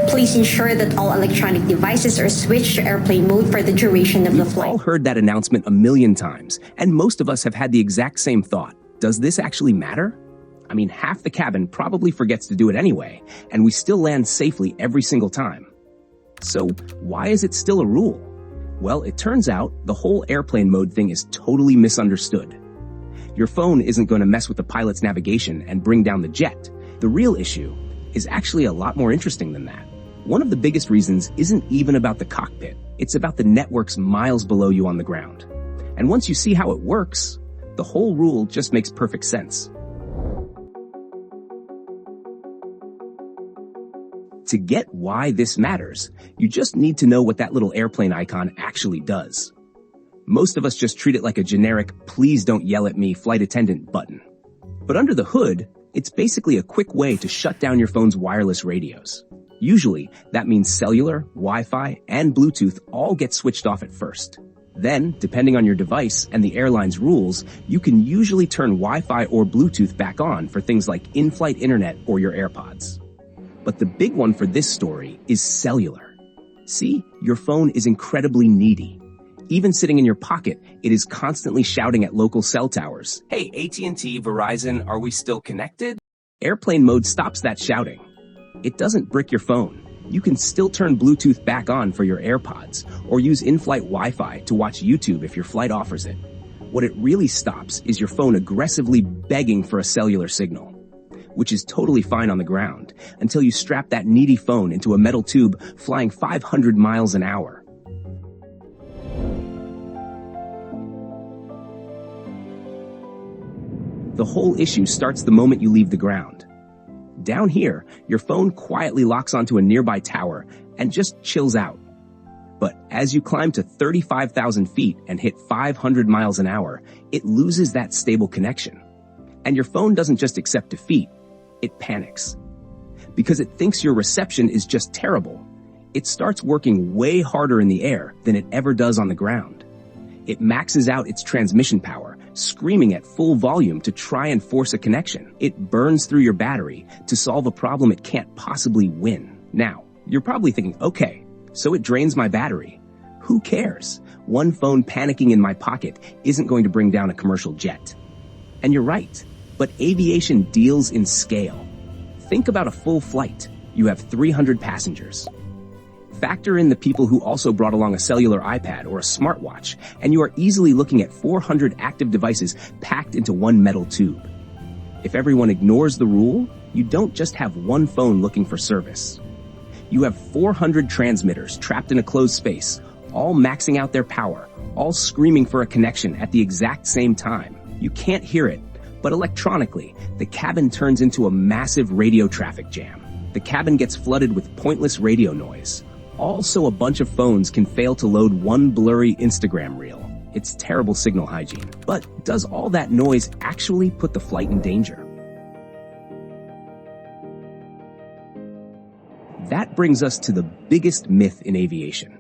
Please ensure that all electronic devices are switched to airplane mode for the duration of the flight. We've all heard that announcement a million times, and most of us have had the exact same thought. Does this actually matter? I mean, half the cabin probably forgets to do it anyway, and we still land safely every single time. So why is it still a rule? Well, it turns out the whole airplane mode thing is totally misunderstood. Your phone isn't going to mess with the pilot's navigation and bring down the jet. The real issue is actually a lot more interesting than that. One of the biggest reasons isn't even about the cockpit. It's about the networks miles below you on the ground. And once you see how it works, the whole rule just makes perfect sense. To get why this matters, you just need to know what that little airplane icon actually does. Most of us just treat it like a generic, please don't yell at me, flight attendant button. But under the hood, it's basically a quick way to shut down your phone's wireless radios. Usually, that means cellular, Wi-Fi, and Bluetooth all get switched off at first. Then, depending on your device and the airline's rules, you can usually turn Wi-Fi or Bluetooth back on for things like in-flight internet or your AirPods. But the big one for this story is cellular. See, your phone is incredibly needy. Even sitting in your pocket, it is constantly shouting at local cell towers. Hey, AT&T, Verizon, are we still connected? Airplane mode stops that shouting. It doesn't brick your phone. You can still turn Bluetooth back on for your AirPods, or use in-flight Wi-Fi to watch YouTube if your flight offers it. What it really stops is your phone aggressively begging for a cellular signal, which is totally fine on the ground, until you strap that needy phone into a metal tube flying 500 miles an hour. The whole issue starts the moment you leave the ground. Down here, your phone quietly locks onto a nearby tower and just chills out. But as you climb to 35,000 feet and hit 500 miles an hour, it loses that stable connection. And your phone doesn't just accept defeat, it panics. Because it thinks your reception is just terrible, it starts working way harder in the air than it ever does on the ground. It maxes out its transmission power, screaming at full volume to try and force a connection. It burns through your battery to solve a problem it can't possibly win. Now, you're probably thinking, okay, so it drains my battery. Who cares? One phone panicking in my pocket isn't going to bring down a commercial jet. And you're right, but aviation deals in scale. Think about a full flight. You have 300 passengers. Factor in the people who also brought along a cellular iPad or a smartwatch, and you are easily looking at 400 active devices packed into one metal tube. If everyone ignores the rule, you don't just have one phone looking for service. You have 400 transmitters trapped in a closed space, all maxing out their power, all screaming for a connection at the exact same time. You can't hear it, but electronically, the cabin turns into a massive radio traffic jam. The cabin gets flooded with pointless radio noise. Also, a bunch of phones can fail to load one blurry Instagram reel. It's terrible signal hygiene. But does all that noise actually put the flight in danger? That brings us to the biggest myth in aviation.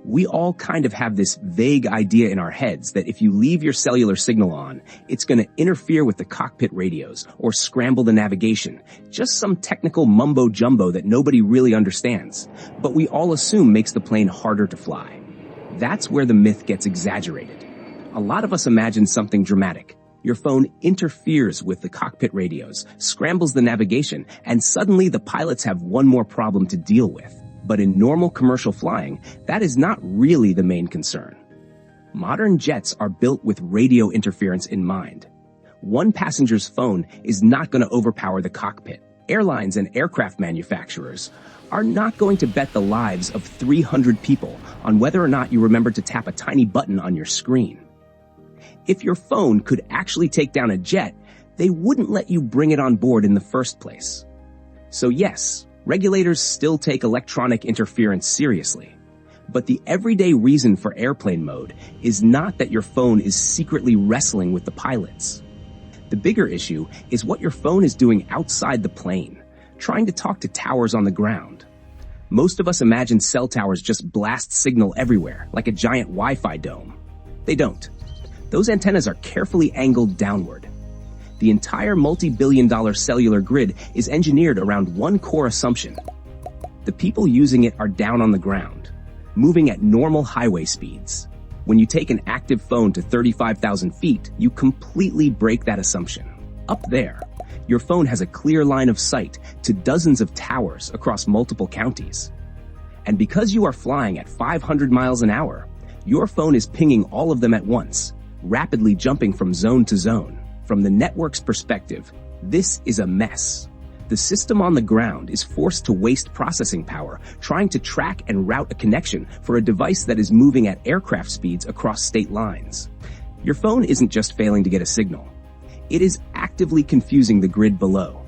We all kind of have this vague idea in our heads that if you leave your cellular signal on, it's going to interfere with the cockpit radios or scramble the navigation. Just some technical mumbo-jumbo that nobody really understands, but we all assume makes the plane harder to fly. That's where the myth gets exaggerated. A lot of us imagine something dramatic. Your phone interferes with the cockpit radios, scrambles the navigation, and suddenly the pilots have one more problem to deal with. But in normal commercial flying, that is not really the main concern. Modern jets are built with radio interference in mind. One passenger's phone is not going to overpower the cockpit. Airlines and aircraft manufacturers are not going to bet the lives of 300 people on whether or not you remember to tap a tiny button on your screen. If your phone could actually take down a jet, they wouldn't let you bring it on board in the first place. So yes, regulators still take electronic interference seriously. But the everyday reason for airplane mode is not that your phone is secretly wrestling with the pilots. The bigger issue is what your phone is doing outside the plane, trying to talk to towers on the ground. Most of us imagine cell towers just blast signal everywhere, like a giant Wi-Fi dome. They don't. Those antennas are carefully angled downward. The entire multi-billion-dollar cellular grid is engineered around one core assumption. The people using it are down on the ground, moving at normal highway speeds. When you take an active phone to 35,000 feet, you completely break that assumption. Up there, your phone has a clear line of sight to dozens of towers across multiple counties. And because you are flying at 500 miles an hour, your phone is pinging all of them at once, rapidly jumping from zone to zone. From the network's perspective, this is a mess. The system on the ground is forced to waste processing power trying to track and route a connection for a device that is moving at aircraft speeds across state lines. Your phone isn't just failing to get a signal. It is actively confusing the grid below.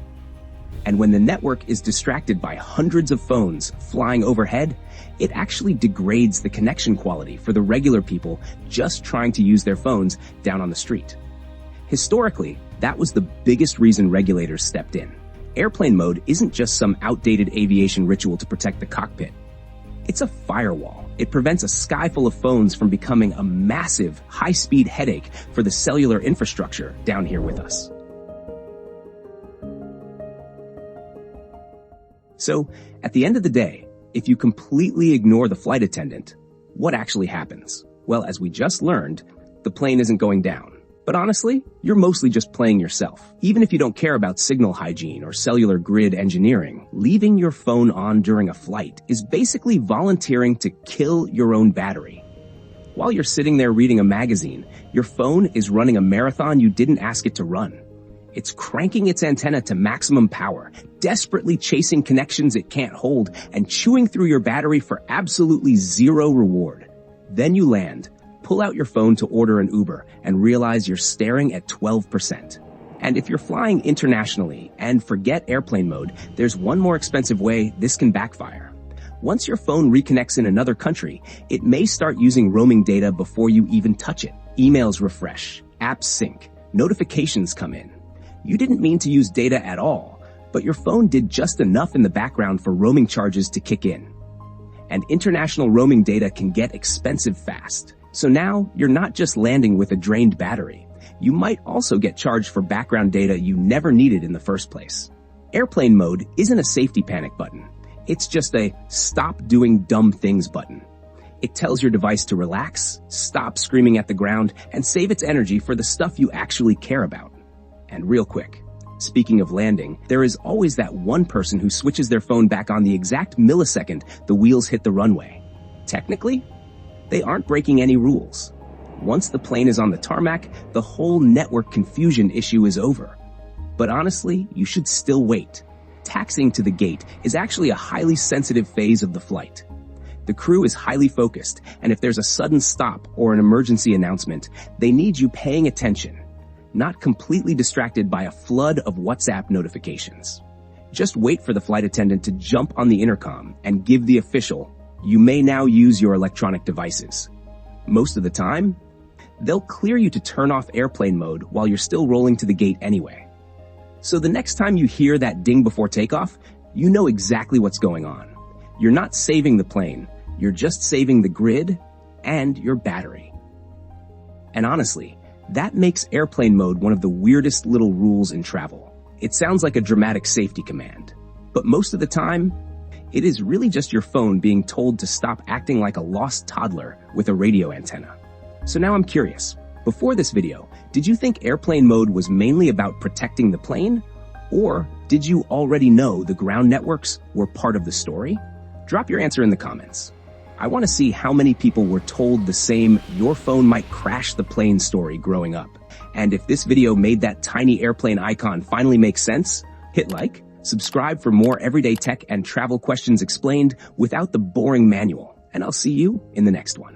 And when the network is distracted by hundreds of phones flying overhead, it actually degrades the connection quality for the regular people just trying to use their phones down on the street. Historically, that was the biggest reason regulators stepped in. Airplane mode isn't just some outdated aviation ritual to protect the cockpit. It's a firewall. It prevents a sky full of phones from becoming a massive, high-speed headache for the cellular infrastructure down here with us. So, at the end of the day, if you completely ignore the flight attendant, what actually happens? Well, as we just learned, the plane isn't going down. But honestly, you're mostly just playing yourself. Even if you don't care about signal hygiene or cellular grid engineering, leaving your phone on during a flight is basically volunteering to kill your own battery. While you're sitting there reading a magazine, your phone is running a marathon you didn't ask it to run. It's cranking its antenna to maximum power, desperately chasing connections it can't hold, and chewing through your battery for absolutely zero reward. Then you land, pull out your phone to order an Uber, and realize you're staring at 12%. And if you're flying internationally and forget airplane mode, there's one more expensive way this can backfire. Once your phone reconnects in another country, it may start using roaming data before you even touch it. Emails refresh, apps sync, notifications come in. You didn't mean to use data at all, but your phone did just enough in the background for roaming charges to kick in. And international roaming data can get expensive fast. So now you're not just landing with a drained battery. You might also get charged for background data you never needed in the first place. Airplane mode isn't a safety panic button. It's just a stop doing dumb things button. It tells your device to relax, stop screaming at the ground, and save its energy for the stuff you actually care about. And real quick, speaking of landing, there is always that one person who switches their phone back on the exact millisecond the wheels hit the runway. Technically, they aren't breaking any rules. Once the plane is on the tarmac, the whole network confusion issue is over. But honestly, you should still wait. Taxiing to the gate is actually a highly sensitive phase of the flight. The crew is highly focused, and if there's a sudden stop or an emergency announcement, they need you paying attention, not completely distracted by a flood of WhatsApp notifications. Just wait for the flight attendant to jump on the intercom and give the official, "You may now use your electronic devices." Most of the time, they'll clear you to turn off airplane mode while you're still rolling to the gate anyway. So the next time you hear that ding before takeoff, you know exactly what's going on. You're not saving the plane, you're just saving the grid and your battery. And honestly, that makes airplane mode one of the weirdest little rules in travel. It sounds like a dramatic safety command, but most of the time, it is really just your phone being told to stop acting like a lost toddler with a radio antenna. So now I'm curious, before this video, did you think airplane mode was mainly about protecting the plane? Or did you already know the ground networks were part of the story? Drop your answer in the comments. I want to see how many people were told the same "your phone might crash the plane" story growing up. And if this video made that tiny airplane icon finally make sense, hit like, subscribe for more everyday tech and travel questions explained without the boring manual, and I'll see you in the next one.